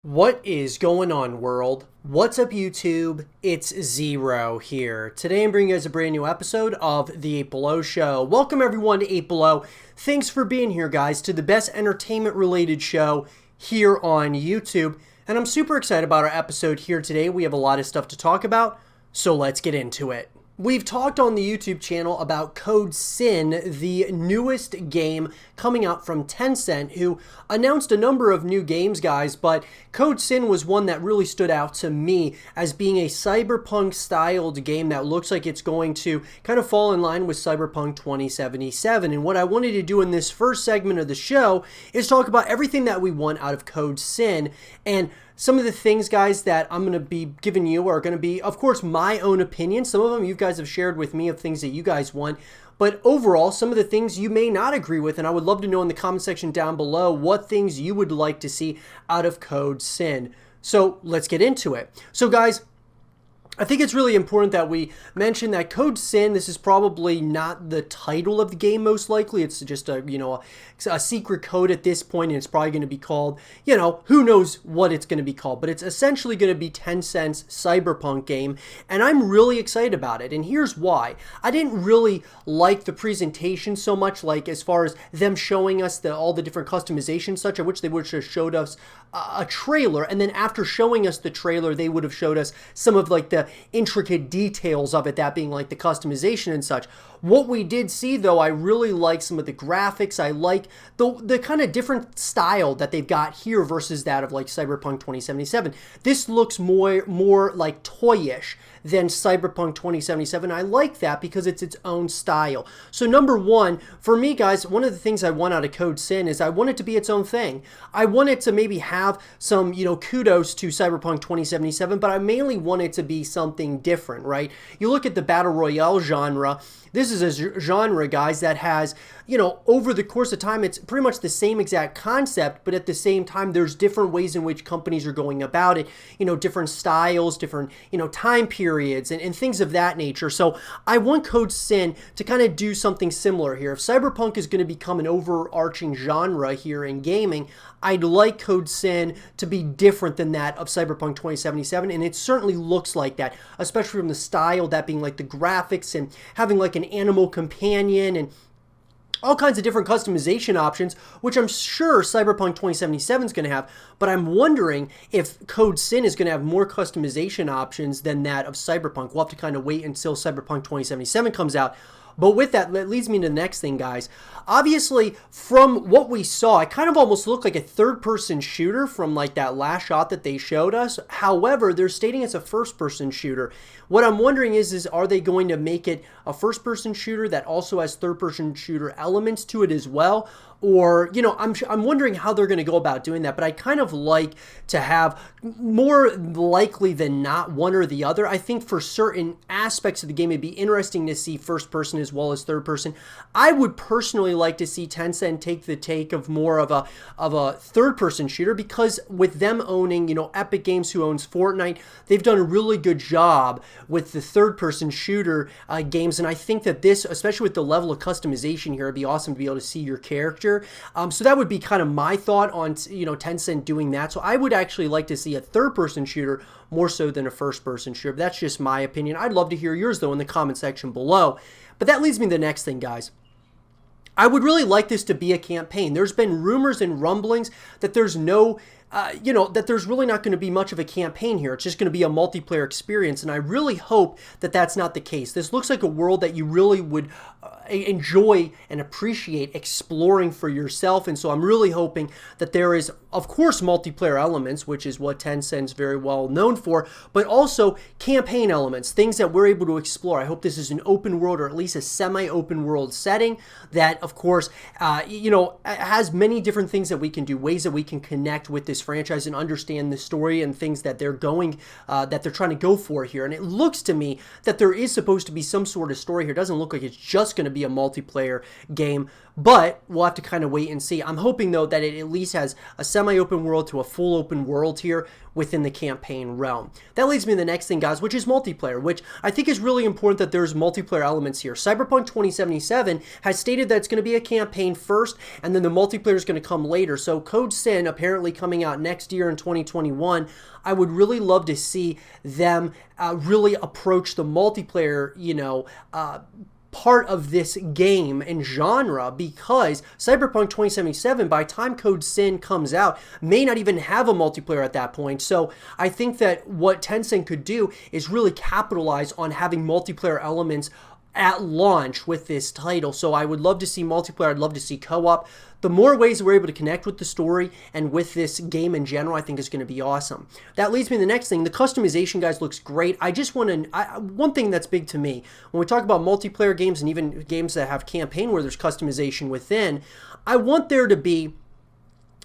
What is going on, world? What's up, YouTube? It's Zero here. Today I'm bringing you guys a brand new episode of the 8 Below Show. Welcome everyone to 8 Below. Thanks for being here, guys, to the best entertainment related show here on YouTube. And I'm super excited about our episode here today. We have a lot of stuff to talk about, so let's get into it. We've talked on the YouTube channel about Code SYN, the newest game coming out from Tencent, who announced a number of new games, guys, but Code SYN was one that really stood out to me as being a cyberpunk-styled game that looks like it's going to kind of fall in line with Cyberpunk 2077. And what I wanted to do in this first segment of the show is talk about everything that we want out of Code SYN, and some of the things, guys, that I'm going to be giving you are going to be, of course, my own opinion. Some of them you guys have shared with me of things that you guys want. But overall, some of the things you may not agree with, and I would love to know in the comment section down below what things you would like to see out of Code SYN. So let's get into it. So, guys, I think it's really important that we mention that Code SYN, this is probably not the title of the game, most likely. It's just a secret code at this point, and it's probably going to be called, who knows what it's going to be called. But it's essentially going to be Tencent's Cyberpunk game, and I'm really excited about it. And here's why. I didn't really like the presentation so much, like as far as them showing us all the different customizations such. I wish they would have showed us a trailer, and then after showing us the trailer, they would have showed us some of like the intricate details of it, that being like the customization and such. What we did see, though, I really like some of the graphics. I like the kind of different style that they've got here versus that of like Cyberpunk 2077. This looks more like toyish than Cyberpunk 2077. I like that because it's its own style. So number one, for me, guys, one of the things I want out of Code SYN is I want it to be its own thing. I want it to maybe have some, kudos to Cyberpunk 2077, but I mainly want it to be something different, right? You look at the Battle Royale genre. This is a genre, guys, that has, over the course of time, it's pretty much the same exact concept, but at the same time, there's different ways in which companies are going about it, different styles, different, time periods, and things of that nature. So I want Code SYN to kind of do something similar here. If Cyberpunk is going to become an overarching genre here in gaming, I'd like Code SYN to be different than that of Cyberpunk 2077, and it certainly looks like that, especially from the style, that being like the graphics and having like an animal companion and all kinds of different customization options, which I'm sure Cyberpunk 2077 is going to have, but I'm wondering if Code SYN is going to have more customization options than that of Cyberpunk. We'll have to kind of wait until Cyberpunk 2077 comes out. But with that leads me to the next thing, guys. Obviously, from what we saw, it kind of almost looked like a third-person shooter from like that last shot that they showed us. However, they're stating it's a first-person shooter. What I'm wondering is are they going to make it a first-person shooter that also has third-person shooter elements to it as well? Or, I'm wondering how they're going to go about doing that, but I kind of like to have more likely than not one or the other. I think for certain aspects of the game, it'd be interesting to see first person as well as third person. I would personally like to see Tencent take the take of more of a third person shooter, because with them owning, Epic Games, who owns Fortnite, they've done a really good job with the third person shooter games. And I think that this, especially with the level of customization here, it'd be awesome to be able to see your character. So that would be kind of my thought on, Tencent doing that. So I would actually like to see a third-person shooter more so than a first-person shooter. But that's just my opinion. I'd love to hear yours, though, in the comment section below. But that leads me to the next thing, guys. I would really like this to be a campaign. There's been rumors and rumblings that there's that there's really not going to be much of a campaign here. It's just going to be a multiplayer experience, and I really hope that that's not the case. This looks like a world that you really would enjoy and appreciate exploring for yourself, and so I'm really hoping that there is, of course, multiplayer elements, which is what Tencent's very well known for, but also campaign elements, things that we're able to explore. I hope this is an open world, or at least a semi-open world setting that, of course, has many different things that we can do, ways that we can connect with this franchise and understand the story and things that they're trying to go for here. And it looks to me that there is supposed to be some sort of story here. It doesn't look like it's just going to be a multiplayer game, But we'll have to kind of wait and see. I'm hoping, though, that it at least has a semi-open world to a full open world here within the campaign realm. That leads me to the next thing, guys, which is multiplayer, which I think is really important that there's multiplayer elements here. Cyberpunk 2077 has stated that it's going to be a campaign first, and then the multiplayer is going to come later. So Code SYN apparently coming out next year in 2021. I would really love to see them really approach the multiplayer, part of this game and genre, because Cyberpunk 2077, by the time Code SYN comes out, may not even have a multiplayer at that point. So I think that what Tencent could do is really capitalize on having multiplayer elements at launch with this title. So I would love to see multiplayer. I'd love to see co-op. The more ways we're able to connect with the story and with this game in general, I think is going to be awesome. That leads me to the next thing. The customization, guys, looks great. I just want to, one thing that's big to me, when we talk about multiplayer games and even games that have campaign where there's customization within, I want there to be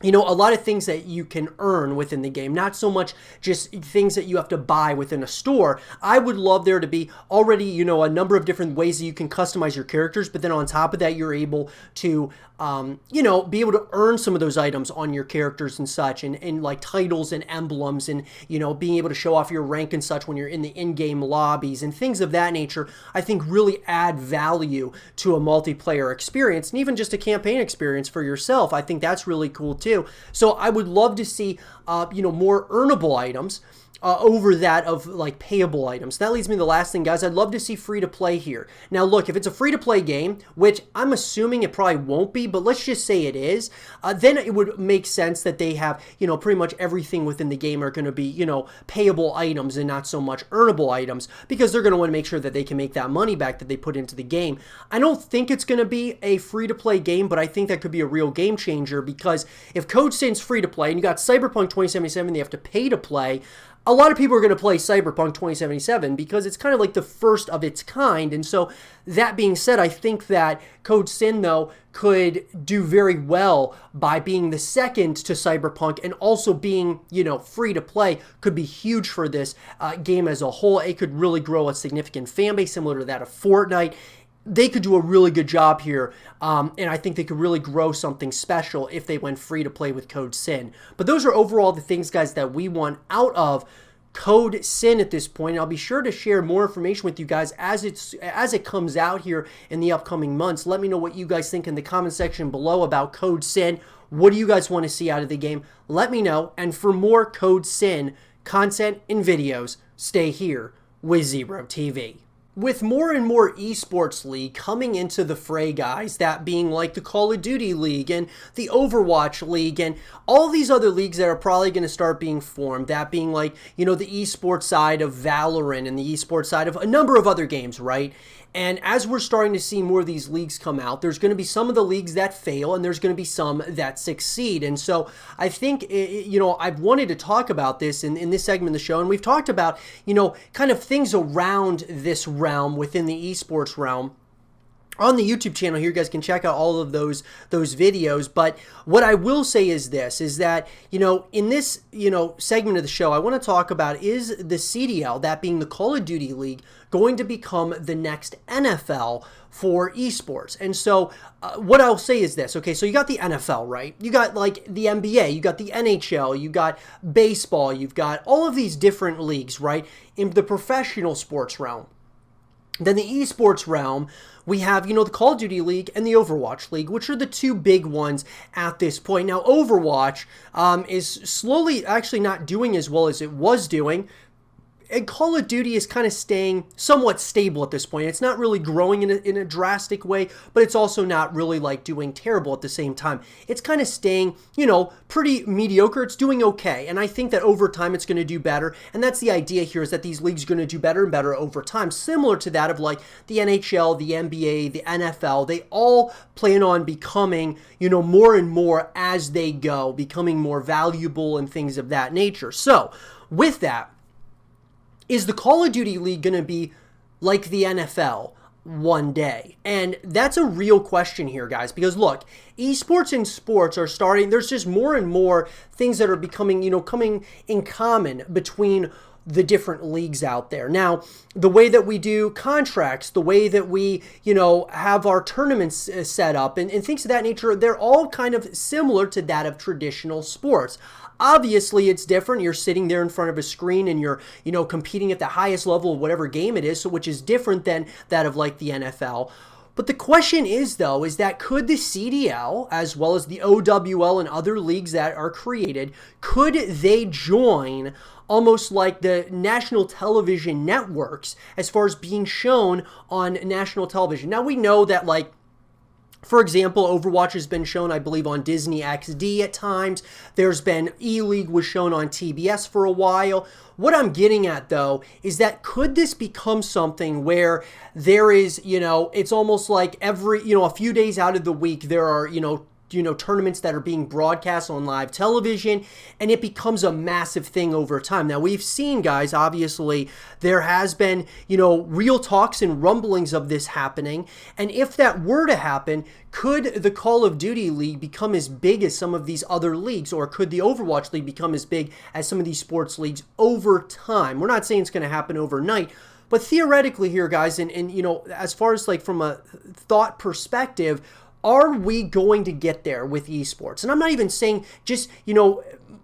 a lot of things that you can earn within the game, not so much just things that you have to buy within a store. I would love there to be already, a number of different ways that you can customize your characters, but then on top of that, you're able to, be able to earn some of those items on your characters and such, and like titles and emblems, and, being able to show off your rank and such when you're in the in-game lobbies and things of that nature, I think really add value to a multiplayer experience and even just a campaign experience for yourself. I think that's really cool too. So I would love to see, more earnable items over that of like payable items. That leads me to the last thing, guys. I'd love to see free to play here. Now, look, if it's a free to play game, which I'm assuming it probably won't be, but let's just say it is, then it would make sense that they have, pretty much everything within the game are going to be, payable items and not so much earnable items, because they're going to want to make sure that they can make that money back that they put into the game. I don't think it's going to be a free to play game, but I think that could be a real game changer, because if Code SYN's free to play and you got Cyberpunk 2077, they have to pay to play, a lot of people are going to play Cyberpunk 2077 because it's kind of like the first of its kind. And so that being said, I think that Code SYN, though, could do very well by being the second to Cyberpunk, and also being, free to play could be huge for this game as a whole. It could really grow a significant fan base similar to that of Fortnite. They could do a really good job here, and I think they could really grow something special if they went free to play with Code SYN. But those are overall the things, guys, that we want out of Code SYN at this point. And I'll be sure to share more information with you guys as it comes out here in the upcoming months. Let me know what you guys think in the comment section below about Code SYN. What do you guys want to see out of the game? Let me know. And for more Code SYN content and videos, stay here with Zero TV. With more and more eSports league coming into the fray, guys, that being like the Call of Duty League and the Overwatch League and all these other leagues that are probably going to start being formed, that being like, the eSports side of Valorant and the eSports side of a number of other games, right? And as we're starting to see more of these leagues come out, there's going to be some of the leagues that fail, and there's going to be some that succeed. And so I think, I've wanted to talk about this in this segment of the show, and we've talked about, kind of things around this realm within the esports realm. On the YouTube channel here, you guys can check out all of those videos. But what I will say is this, is that, in this, segment of the show, I want to talk about, is the CDL, that being the Call of Duty League, going to become the next NFL for esports? And so what I'll say is this. Okay, so you got the NFL, right? You got like the NBA, you got the NHL, you got baseball, you've got all of these different leagues, right? In the professional sports realm. Then the esports realm, we have, the Call of Duty League and the Overwatch League, which are the two big ones at this point. Now, Overwatch is slowly actually not doing as well as it was doing. And Call of Duty is kind of staying somewhat stable at this point. It's not really growing in a drastic way, but it's also not really like doing terrible at the same time. It's kind of staying, pretty mediocre. It's doing okay. And I think that over time it's going to do better. And that's the idea here, is that these leagues are going to do better and better over time, similar to that of like the NHL, the NBA, the NFL. They all plan on becoming, more and more as they go, becoming more valuable and things of that nature. So with that, is the Call of Duty League going to be like the NFL one day? And that's a real question here, guys, because look, esports and sports are starting, there's just more and more things that are becoming, coming in common between the different leagues out there. Now, the way that we do contracts, the way that we, have our tournaments set up and things of that nature, they're all kind of similar to that of traditional sports. Obviously, it's different. You're sitting there in front of a screen and you're, competing at the highest level of whatever game it is, so which is different than that of like the NFL. But the question is, though, is that could the CDL, as well as the OWL and other leagues that are created, could they join almost like the national television networks as far as being shown on national television? Now, we know that, like, for example, Overwatch has been shown, I believe, on Disney XD at times. There's been E-League was shown on TBS for a while. What I'm getting at, though, is that could this become something where there is, it's almost like every, a few days out of the week, there are, tournaments that are being broadcast on live television, and it becomes a massive thing over time. Now, we've seen, guys, obviously, there has been, real talks and rumblings of this happening, and if that were to happen, could the Call of Duty League become as big as some of these other leagues, or could the Overwatch League become as big as some of these sports leagues over time? We're not saying it's going to happen overnight, but theoretically here, guys, and as far as like from a thought perspective, are we going to get there with esports? And I'm not even saying just,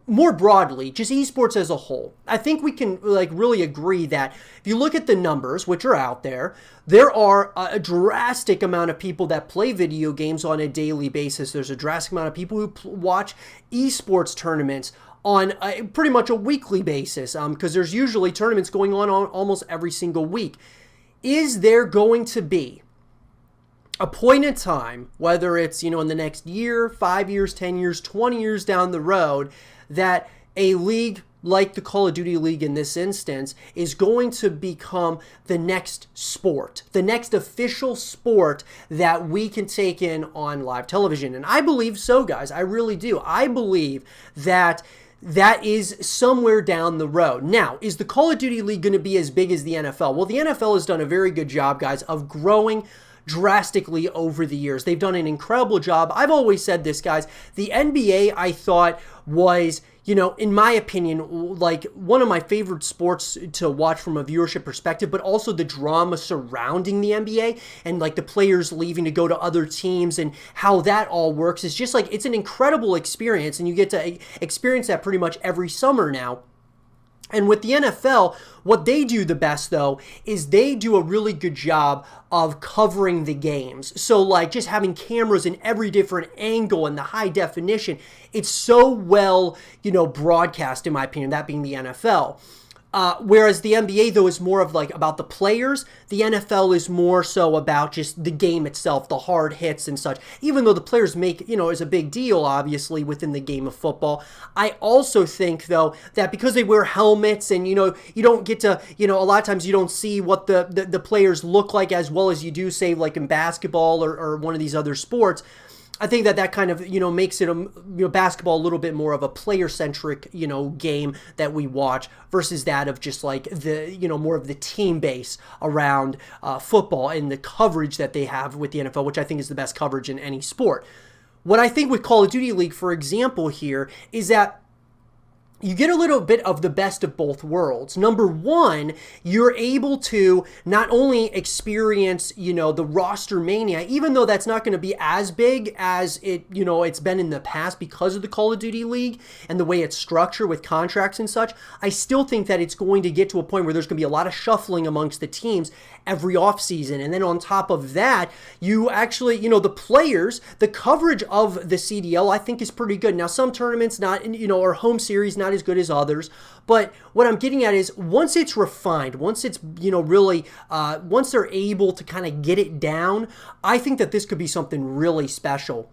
more broadly, just esports as a whole. I think we can really agree that if you look at the numbers, which are out there, there are a drastic amount of people that play video games on a daily basis. There's a drastic amount of people who watch esports tournaments on pretty much a weekly basis because there's usually tournaments going on almost every single week. Is there going to be a point in time, whether it's, in the next year, 5 years, 10 years, 20 years down the road, that a league like the Call of Duty League in this instance is going to become the next sport, the next official sport that we can take in on live television? And I believe so, guys. I really do. I believe that is somewhere down the road. Now, is the Call of Duty League going to be as big as the NFL? Well, the NFL has done a very good job, guys, of growing drastically over the years. They've done an incredible job. I've always said this, guys. The NBA, I thought, was, in my opinion, like one of my favorite sports to watch from a viewership perspective, but also the drama surrounding the NBA and like the players leaving to go to other teams and how that all works. It's just like, it's an incredible experience, and you get to experience that pretty much every summer now. And with the NFL, what they do the best, though, is they do a really good job of covering the games. So, like, just having cameras in every different angle and the high definition, it's so well, broadcast, in my opinion, that being the NFL. Whereas the NBA, though, is more of like about the players. The NFL is more so about just the game itself, the hard hits and such. Even though the players make, is a big deal, obviously, within the game of football. I also think, though, that because they wear helmets and, you don't get to, a lot of times you don't see what the players look like as well as you do, say, like in basketball or one of these other sports. I think that kind of, makes it, basketball a little bit more of a player-centric, game that we watch versus that of just like the, more of the team base around football and the coverage that they have with the NFL, which I think is the best coverage in any sport. What I think with Call of Duty League, for example, here is that you get a little bit of the best of both worlds. Number one, you're able to not only experience, the roster mania, even though that's not going to be as big as it's been in the past because of the Call of Duty League and the way it's structured with contracts and such. I still think that it's going to get to a point where there's going to be a lot of shuffling amongst the teams every offseason. And then on top of that, you actually, the players, the coverage of the CDL, I think is pretty good. Now, some tournaments not, or home series not as good as others. But what I'm getting at is once it's refined, once it's, really, once they're able to kind of get it down, I think that this could be something really special.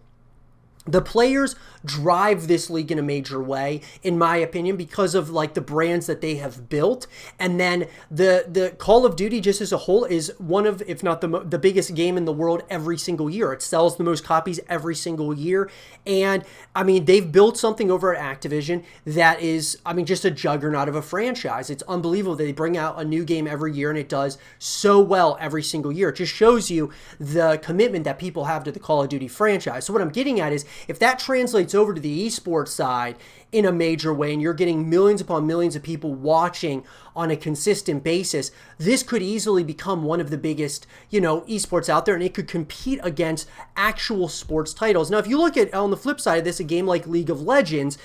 The players drive this league in a major way, in my opinion, because of like the brands that they have built. And then the Call of Duty just as a whole is one of, if not the biggest game in the world every single year. It sells the most copies every single year. And I mean, they've built something over at Activision that is, just a juggernaut of a franchise. It's unbelievable. They bring out a new game every year and it does so well every single year. It just shows you the commitment that people have to the Call of Duty franchise. So what I'm getting at is if that translates over to the esports side in a major way and you're getting millions upon millions of people watching on a consistent basis, this could easily become one of the biggest, esports out there, and it could compete against actual sports titles. Now, if you look at, on the flip side of this, a game like League of Legends,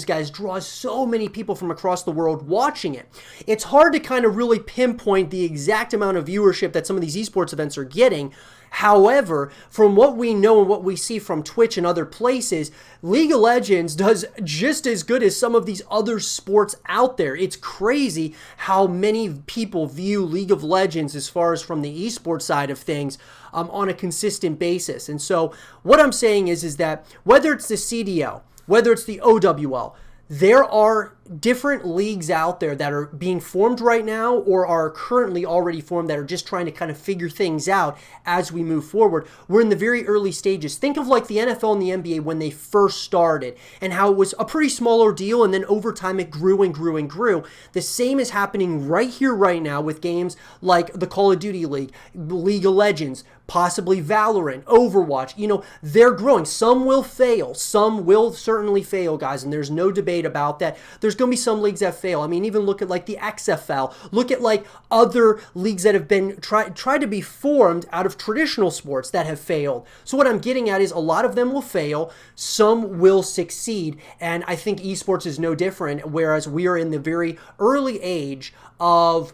guys, draws so many people from across the world watching it. It's hard to kind of really pinpoint the exact amount of viewership that some of these esports events are getting. However, from what we know and what we see from Twitch and other places, League of Legends does just as good as some of these other sports out there. It's crazy how many people view League of Legends as far as from the esports side of things on a consistent basis. And so what I'm saying is that whether it's the CDL, whether it's the OWL, there are different leagues out there that are being formed right now or are currently already formed that are just trying to kind of figure things out as we move forward. We're in the very early stages. Think of like the NFL and the NBA when they first started and how it was a pretty small ordeal, and then over time it grew and grew and grew. The same is happening right here, right now with games like the Call of Duty League, League of Legends, possibly Valorant, Overwatch. They're growing. Some will fail. Some will certainly fail, guys, and there's no debate about that. There's going to be some leagues that fail. I mean, even look at like the XFL. Look at like other leagues that have been tried to be formed out of traditional sports that have failed. So what I'm getting at is a lot of them will fail. Some will succeed, and I think esports is no different, whereas we are in the very early age of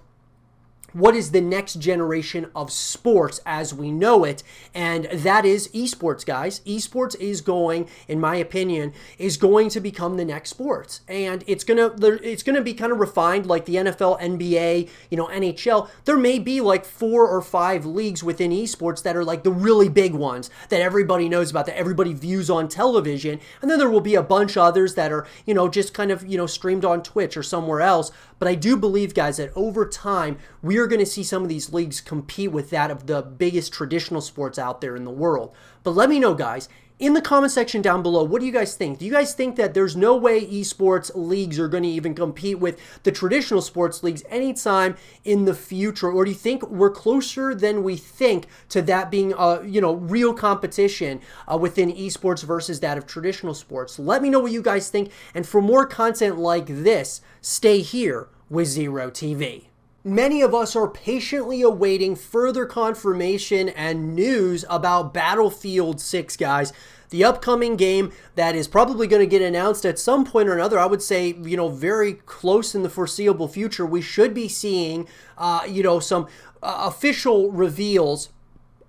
what is the next generation of sports as we know it, and that is esports, guys. Esports is going, in my opinion, is going to become the next sports, and it's gonna be kind of refined like the NFL, NBA, NHL. There may be like 4 or 5 leagues within esports that are like the really big ones that everybody knows about, that everybody views on television, and then there will be a bunch of others that are, just kind of, streamed on Twitch or somewhere else. But I do believe, guys, that over time, we are going to see some of these leagues compete with that of the biggest traditional sports out there in the world. But let me know, guys, in the comment section down below, what do you guys think? Do you guys think that there's no way esports leagues are going to even compete with the traditional sports leagues anytime in the future? Or do you think we're closer than we think to that being real competition within esports versus that of traditional sports? Let me know what you guys think. And for more content like this, stay here with Zero TV. Many of us are patiently awaiting further confirmation and news about Battlefield 6, guys. The upcoming game that is probably going to get announced at some point or another. I would say, very close in the foreseeable future. We should be seeing, some official reveals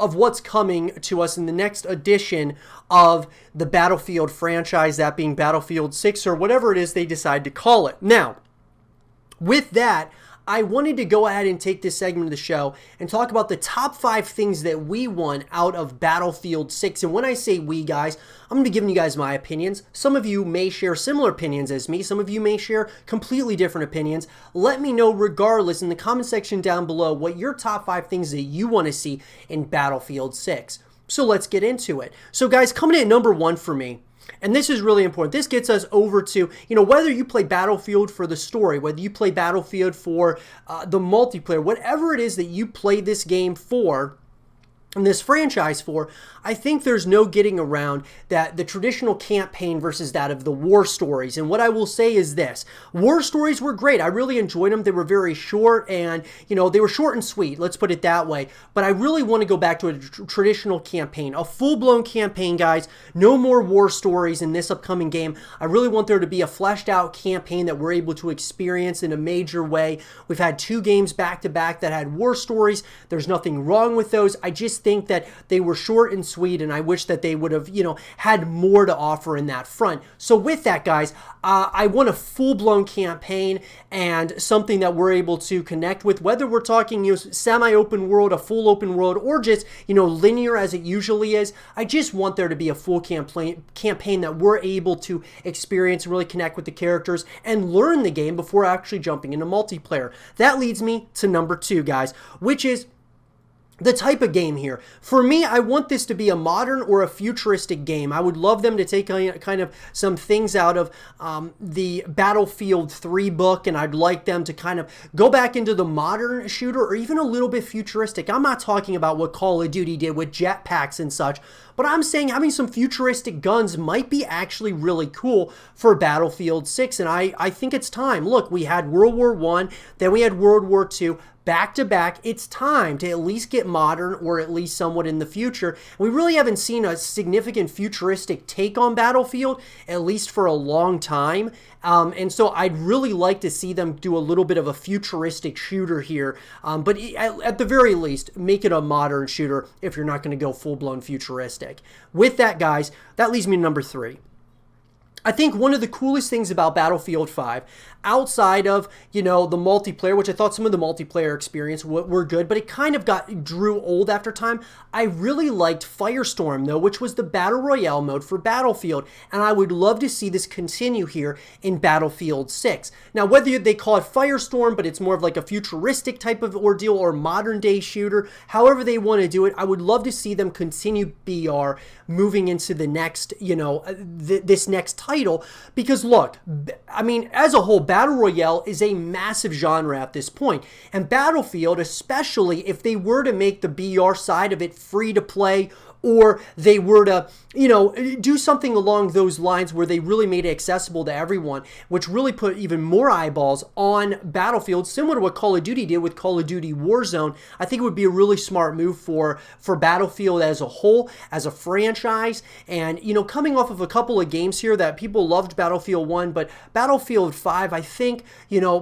of what's coming to us in the next edition of the Battlefield franchise, that being Battlefield 6 or whatever it is they decide to call it. Now, with that, I wanted to go ahead and take this segment of the show and talk about the top 5 things that we want out of Battlefield 6. And when I say we, guys, I'm going to be giving you guys my opinions. Some of you may share similar opinions as me. Some of you may share completely different opinions. Let me know regardless in the comment section down below what your top 5 things that you want to see in Battlefield 6. So let's get into it. So guys, coming in at number 1 for me, and this is really important. This gets us over to, whether you play Battlefield for the story, whether you play Battlefield for the multiplayer, whatever it is that you play this game for, and this franchise for, I think there's no getting around that the traditional campaign versus that of the war stories. And what I will say is this: war stories were great. I really enjoyed them. They were very short and, they were short and sweet. Let's put it that way. But I really want to go back to a traditional campaign, a full-blown campaign, guys. No more war stories in this upcoming game. I really want there to be a fleshed out campaign that we're able to experience in a major way. We've had 2 games back-to-back that had war stories. There's nothing wrong with those. I just think that they were short and sweet, and I wish that they would have, had more to offer in that front. So with that, guys, I want a full-blown campaign and something that we're able to connect with, whether we're talking, semi-open world, a full open world, or just, linear as it usually is. I just want there to be a full campaign that we're able to experience and really connect with the characters and learn the game before actually jumping into multiplayer. That leads me to number 2, guys, which is the type of game here. For me, I want this to be a modern or a futuristic game. I would love them to take kind of some things out of the Battlefield 3 book, and I'd like them to kind of go back into the modern shooter or even a little bit futuristic. I'm not talking about what Call of Duty did with jetpacks and such, but I'm saying having some futuristic guns might be actually really cool for Battlefield 6, and I think it's time. Look, we had World War I, then we had World War II, back to back. It's time to at least get modern or at least somewhat in the future. We really haven't seen a significant futuristic take on Battlefield, at least for a long time. And so I'd really like to see them do a little bit of a futuristic shooter here. But at the very least, make it a modern shooter if you're not going to go full-blown futuristic. With that, guys, that leads me to number 3. I think one of the coolest things about Battlefield 5, outside of, the multiplayer, which I thought some of the multiplayer experience were good, but it kind of drew old after time. I really liked Firestorm, though, which was the Battle Royale mode for Battlefield, and I would love to see this continue here in Battlefield 6. Now, whether they call it Firestorm, but it's more of like a futuristic type of ordeal or modern-day shooter, however they want to do it, I would love to see them continue BR moving into the next, this next title, because look, I mean, as a whole, Battle Royale is a massive genre at this point, and Battlefield, especially if they were to make the BR side of it free to play, or they were to, do something along those lines where they really made it accessible to everyone, which really put even more eyeballs on Battlefield, similar to what Call of Duty did with Call of Duty Warzone. I think it would be a really smart move for Battlefield as a whole, as a franchise, and, coming off of a couple of games here that people loved Battlefield 1, but Battlefield 5, I think,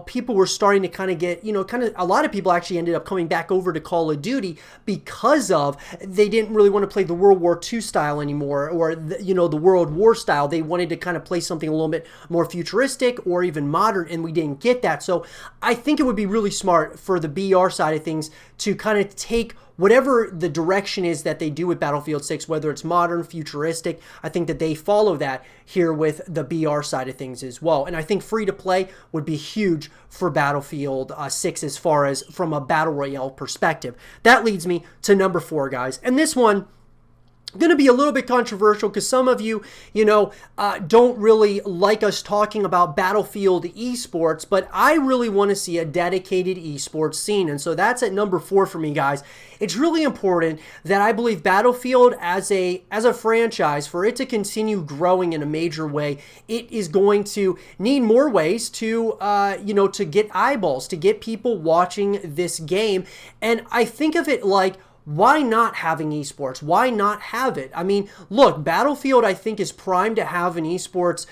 people were starting to kind of get, a lot of people actually ended up coming back over to Call of Duty because of they didn't really want to play the World War II style anymore, or the World War style. They wanted to kind of play something a little bit more futuristic or even modern, and we didn't get that. So I think it would be really smart for the BR side of things to kind of take whatever the direction is that they do with Battlefield 6, whether it's modern, futuristic. I think that they follow that here with the BR side of things as well. And I think free to play would be huge for Battlefield 6 as far as from a Battle Royale perspective. That leads me to number 4, guys. And this one, going to be a little bit controversial because some of you, don't really like us talking about Battlefield eSports, but I really want to see a dedicated eSports scene, and so that's at number 4 for me, guys. It's really important that I believe Battlefield as a franchise, for it to continue growing in a major way, it is going to need more ways to, to get eyeballs, to get people watching this game, and I think of it like, why not having esports? Why not have it? I mean, look, Battlefield, I think, is primed to have an esports,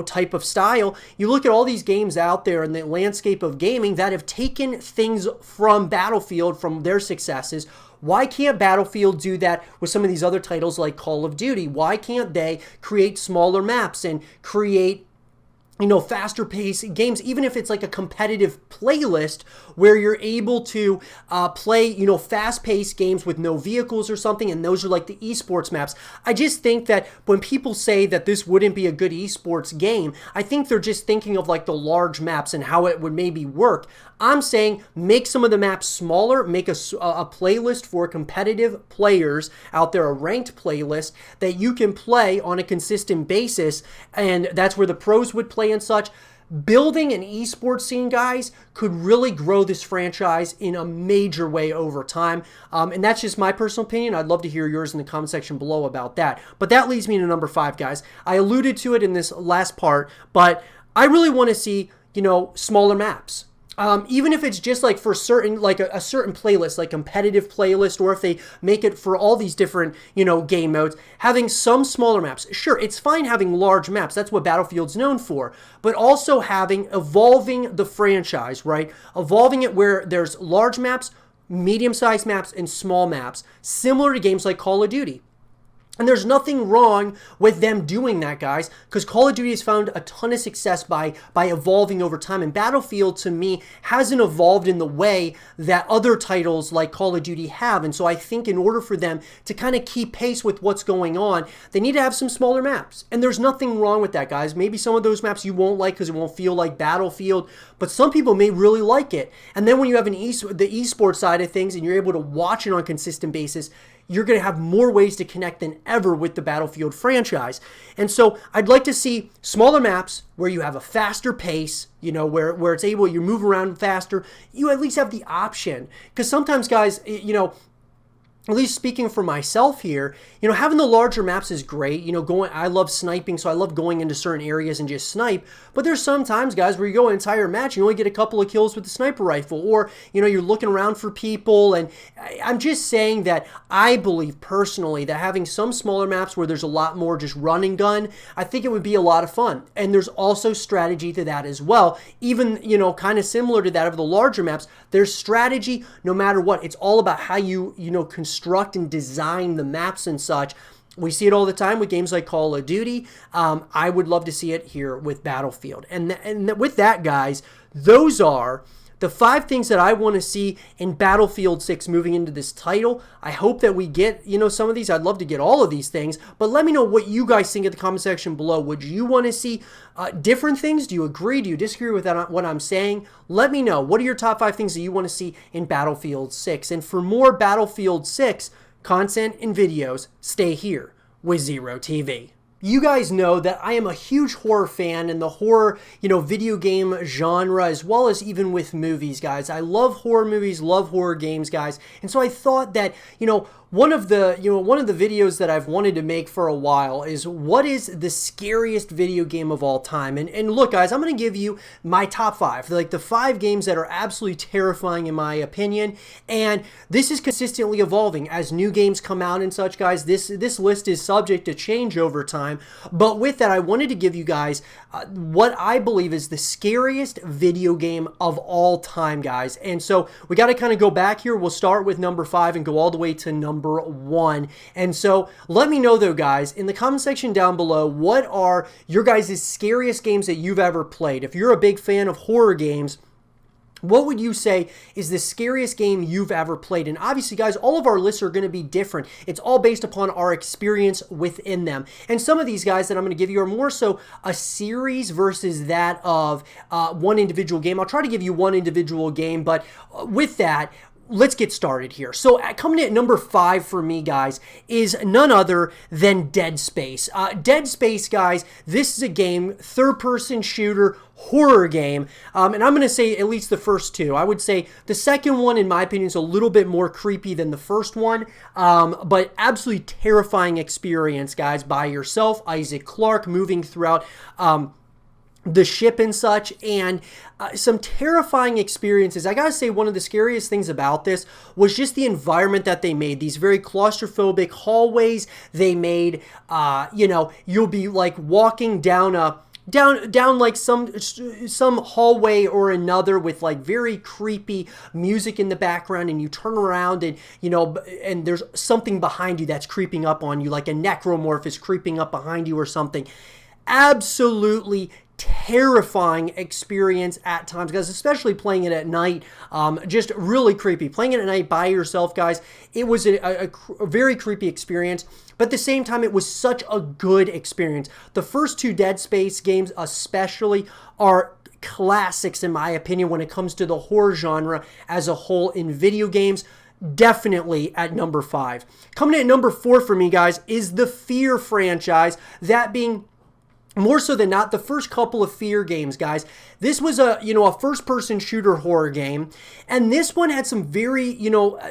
type of style. You look at all these games out there in the landscape of gaming that have taken things from Battlefield, from their successes. Why can't Battlefield do that with some of these other titles like Call of Duty? Why can't they create smaller maps and create faster paced games, even if it's like a competitive playlist where you're able to play, fast paced games with no vehicles or something, and those are like the esports maps. I just think that when people say that this wouldn't be a good esports game, I think they're just thinking of like the large maps and how it would maybe work. I'm saying make some of the maps smaller, make a playlist for competitive players out there, a ranked playlist that you can play on a consistent basis, and that's where the pros would play and such. Building an esports scene, guys, could really grow this franchise in a major way over time. And that's just my personal opinion. I'd love to hear yours in the comment section below about that. But that leads me to number 5, guys. I alluded to it in this last part, but I really want to see, smaller maps. Even if it's just like for certain, like a certain playlist, like competitive playlist, or if they make it for all these different, game modes, having some smaller maps. Sure, it's fine having large maps. That's what Battlefield's known for. But also evolving the franchise, right? Evolving it where there's large maps, medium-sized maps, and small maps, similar to games like Call of Duty. And there's nothing wrong with them doing that, guys, because Call of Duty has found a ton of success by evolving over time. And Battlefield, to me, hasn't evolved in the way that other titles like Call of Duty have. And so I think in order for them to kind of keep pace with what's going on, they need to have some smaller maps. And there's nothing wrong with that, guys. Maybe some of those maps you won't like because it won't feel like Battlefield, but some people may really like it. And then when you have the eSports side of things and you're able to watch it on a consistent basis, you're going to have more ways to connect than ever with the Battlefield franchise. And so I'd like to see smaller maps where you have a faster pace, you know, where it's able, you move around faster. You at least have the option. Because sometimes, guys, you know, at least speaking for myself here, you know, having the larger maps is great. You know, I love sniping, so I love going into certain areas and just snipe. But there's some times, guys, where you go an entire match, you only get a couple of kills with the sniper rifle, or, you know, you're looking around for people. And I'm just saying that I believe personally that having some smaller maps where there's a lot more just run and gun, I think it would be a lot of fun. And there's also strategy to that as well. Even, you know, kind of similar to that of the larger maps, there's strategy no matter what. It's all about how you know, construct and design the maps and such. We see it all the time with games like Call of Duty. I would love to see it here with Battlefield. And with that, guys, those are the 5 things that I want to see in Battlefield 6 moving into this title. I hope that we get, you know, some of these. I'd love to get all of these things, but let me know what you guys think in the comment section below. Would you want to see different things? Do you agree? Do you disagree with what I'm saying? Let me know. What are your top 5 things that you want to see in Battlefield 6? And for more Battlefield 6 content and videos, stay here with Zero TV. You guys know that I am a huge horror fan, and the horror, you know, video game genre, as well as even with movies, guys. I love horror movies, love horror games, guys. And so I thought that, you know, one of the videos that I've wanted to make for a while is what is the scariest video game of all time. And look, guys, I'm going to give you my top 5, like the 5 games that are absolutely terrifying in my opinion. And this is consistently evolving as new games come out and such, guys. This list is subject to change over time. But with that, I wanted to give you guys what I believe is the scariest video game of all time, guys. And so we got to kind of go back here. We'll start with number 5 and go all the way to number 1. And so let me know, though, guys, in the comment section down below, what are your guys' scariest games that you've ever played? If you're a big fan of horror games, what would you say is the scariest game you've ever played? And obviously, guys, all of our lists are going to be different. It's all based upon our experience within them. And some of these guys that I'm going to give you are more so a series versus that of one individual game. I'll try to give you one individual game, but with that, let's get started here. So coming in at number 5 for me, guys, is none other than Dead Space. Dead Space, guys, this is a game, third-person shooter, horror game, and I'm going to say at least the first 2. I would say the second one, in my opinion, is a little bit more creepy than the first one, but absolutely terrifying experience, guys, by yourself, Isaac Clarke, moving throughout the ship and such, and some terrifying experiences. I gotta say, one of the scariest things about this was just the environment that they made. These very claustrophobic hallways they made. You know, you'll be like walking down like some hallway or another with like very creepy music in the background, and you turn around and, you know, and there's something behind you that's creeping up on you, like a necromorph is creeping up behind you or something. Absolutely terrifying experience at times, guys, especially playing it at night. Just really creepy. Playing it at night by yourself, guys, it was a very creepy experience, but at the same time, it was such a good experience. The first 2 Dead Space games especially are classics in my opinion when it comes to the horror genre as a whole in video games. Definitely at number 5. Coming in at number 4 for me, guys, is the Fear franchise, that being more so than not the first couple of Fear games, guys. This was a first-person shooter horror game, and this one had some very,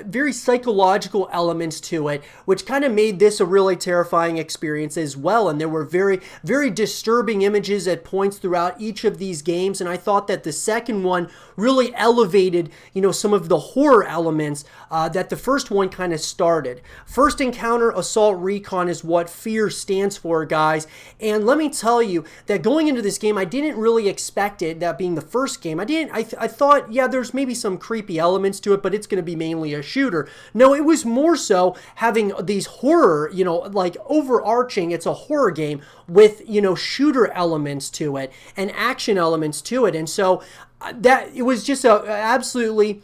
very psychological elements to it, which kind of made this a really terrifying experience as well. And there were very, very disturbing images at points throughout each of these games, and I thought that the second one really elevated, some of the horror elements that the first one kind of started. First Encounter Assault Recon is what Fear stands for, guys, and let me tell you that going into this game, I didn't really expect it. that being the first game, I thought, yeah, there's maybe some creepy elements to it, but it's going to be mainly a shooter. No, it was more so having these horror, like overarching, it's a horror game with, shooter elements to it and action elements to it. And so that it was just a absolutely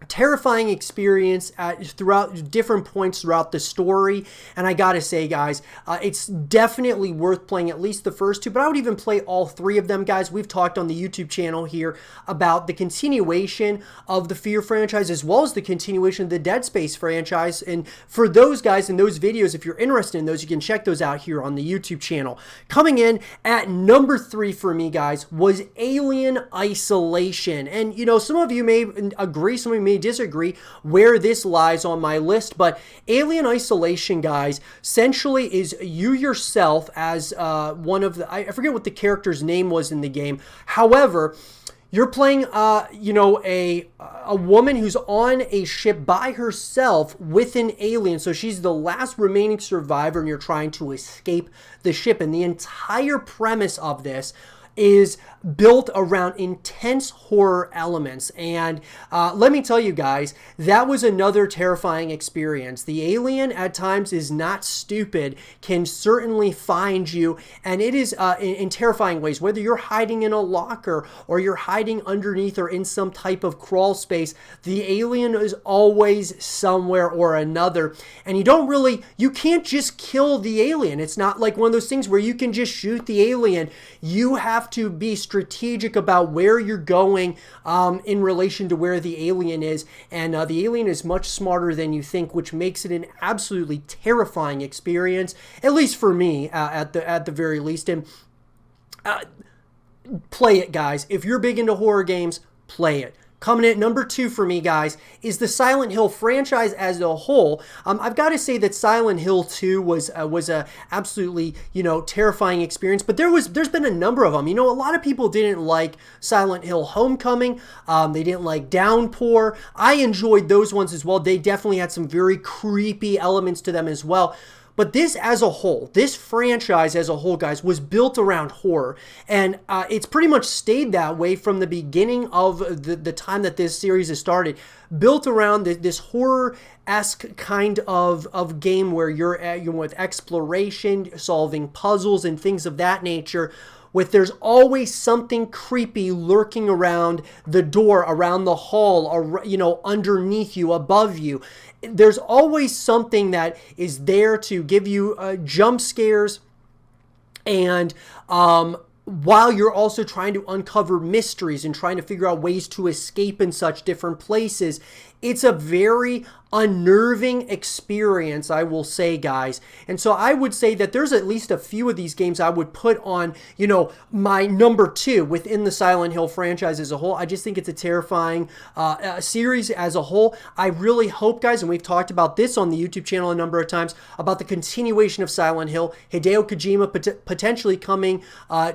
terrifying experience throughout different points throughout the story. And I gotta say, guys, it's definitely worth playing at least the first two, but I would even play all three of them, guys. We've talked on the YouTube channel here about the continuation of the Fear franchise as well as the continuation of the Dead Space franchise. And for those guys in those videos, if you're interested in those, you can check those out here on the YouTube channel. Coming in at number 3 for me, guys, was Alien Isolation. And some of you may agree, some of you may disagree where this lies on my list, but Alien Isolation, guys, essentially is you yourself as one of the, I forget what the character's name was in the game. However, you're playing, a woman who's on a ship by herself with an alien. So she's the last remaining survivor, and you're trying to escape the ship. And the entire premise of this is built around intense horror elements. And let me tell you guys, that was another terrifying experience. The alien at times is not stupid, can certainly find you, and it is in terrifying ways. Whether you're hiding in a locker or you're hiding underneath or in some type of crawl space, the alien is always somewhere or another. And you can't just kill the alien. It's not like one of those things where you can just shoot the alien. You have to be strategic about where you're going in relation to where the alien is, and the alien is much smarter than you think, which makes it an absolutely terrifying experience, at least for me, at the very least. And play it, guys. If you're big into horror games, play it. Coming in at number 2 for me, guys, is the Silent Hill franchise as a whole. I've got to say that Silent Hill 2 was a absolutely, terrifying experience, but there's been a number of them. A lot of people didn't like Silent Hill Homecoming. They didn't like Downpour. I enjoyed those ones as well. They definitely had some very creepy elements to them as well. But this as a whole, this franchise as a whole, guys, was built around horror. And it's pretty much stayed that way from the beginning of the time that this series has started. Built around this horror-esque kind of game where you're with exploration, solving puzzles, and things of that nature. There's always something creepy lurking around the door, around the hall, or, underneath you, above you. There's always something that is there to give you jump scares, and while you're also trying to uncover mysteries and trying to figure out ways to escape in such different places. It's a very unnerving experience, I will say, guys. And so I would say that there's at least a few of these games I would put on, my number 2 within the Silent Hill franchise as a whole. I just think it's a terrifying series as a whole. I really hope, guys, and we've talked about this on the YouTube channel a number of times, about the continuation of Silent Hill. Hideo Kojima potentially coming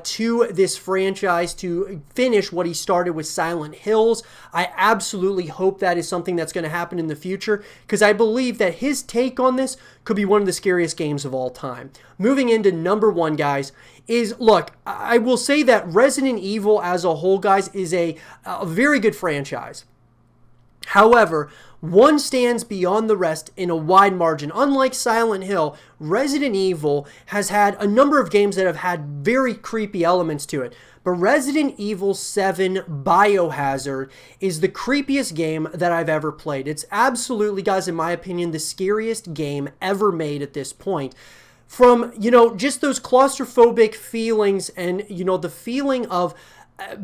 to this franchise to finish what he started with Silent Hills. I absolutely hope that is something that's going to happen in the future, because I believe that his take on this could be one of the scariest games of all time. Moving into number 1, guys, look, I will say that Resident Evil as a whole, guys, is a very good franchise. However, one stands beyond the rest in a wide margin. Unlike Silent Hill, Resident Evil has had a number of games that have had very creepy elements to it. But Resident Evil 7 Biohazard is the creepiest game that I've ever played. It's absolutely, guys, in my opinion, the scariest game ever made at this point. From, just those claustrophobic feelings and, the feeling of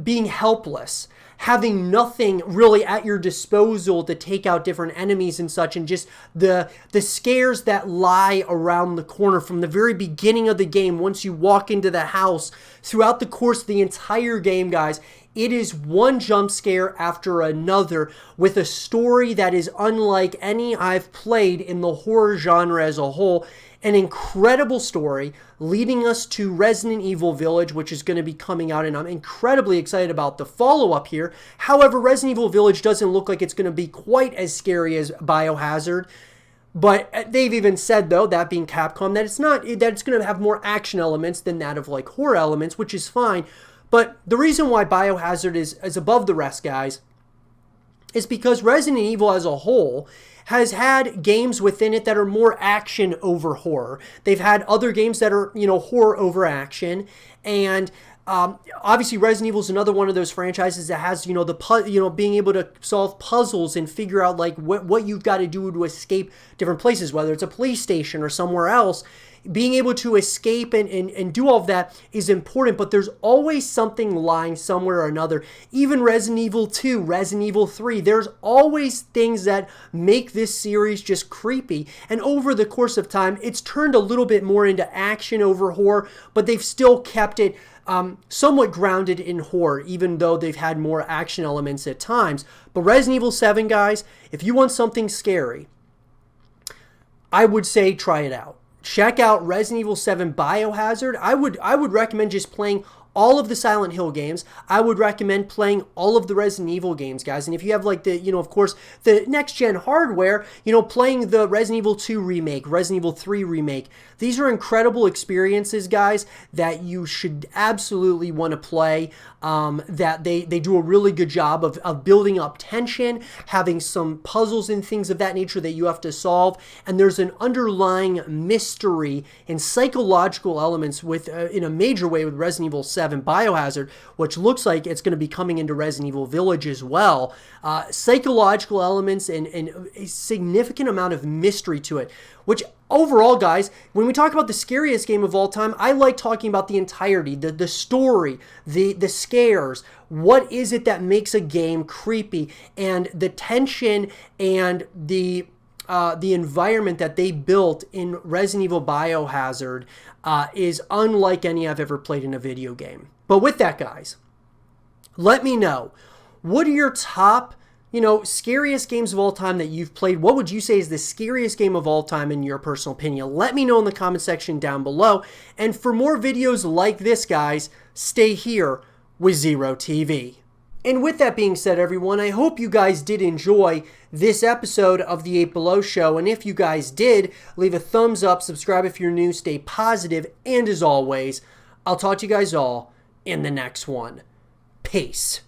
being helpless, having nothing really at your disposal to take out different enemies and such, and just the scares that lie around the corner from the very beginning of the game. Once you walk into the house, throughout the course of the entire game, guys, it is one jump scare after another, with a story that is unlike any I've played in the horror genre as a whole. An incredible story leading us to Resident Evil Village, which is going to be coming out, and I'm incredibly excited about the follow-up here. However, Resident Evil Village doesn't look like it's going to be quite as scary as Biohazard. But they've even said, though, that being Capcom, that it's going to have more action elements than that of like horror elements, which is fine. But the reason why Biohazard is above the rest, guys, is because Resident Evil as a whole has had games within it that are more action over horror. They've had other games that are, horror over action. And obviously Resident Evil is another one of those franchises that has, being able to solve puzzles and figure out like what you've got to do to escape different places, whether it's a police station or somewhere else. Being able to escape and do all of that is important, but there's always something lying somewhere or another. Even Resident Evil 2, Resident Evil 3, there's always things that make this series just creepy. And over the course of time, it's turned a little bit more into action over horror, but they've still kept it somewhat grounded in horror, even though they've had more action elements at times. But Resident Evil 7, guys, if you want something scary, I would say try it out. Check out Resident Evil 7 Biohazard. I would recommend just playing all of the Silent Hill games. I would recommend playing all of the Resident Evil games, guys. And if you have like the, of course, the next-gen hardware, playing the Resident Evil 2 remake, Resident Evil 3 remake. These are incredible experiences, guys, that you should absolutely want to play. That they do a really good job of building up tension, having some puzzles and things of that nature that you have to solve. And there's an underlying mystery and psychological elements with in a major way with Resident Evil 7 Biohazard, which looks like it's going to be coming into Resident Evil Village as well. Psychological elements and a significant amount of mystery to it, which overall, guys, when we talk about the scariest game of all time, I like talking about the entirety, the story, the scares. What is it that makes a game creepy? And the tension and the environment that they built in Resident Evil Biohazard is unlike any I've ever played in a video game. But with that, guys, let me know, what are your top, scariest games of all time that you've played? What would you say is the scariest game of all time in your personal opinion? Let me know in the comment section down below. And for more videos like this, guys, stay here with Zero TV. And with that being said, everyone, I hope you guys did enjoy this episode of the 8 Below Show. And if you guys did, leave a thumbs up, subscribe if you're new, stay positive, and as always, I'll talk to you guys all in the next one. Peace.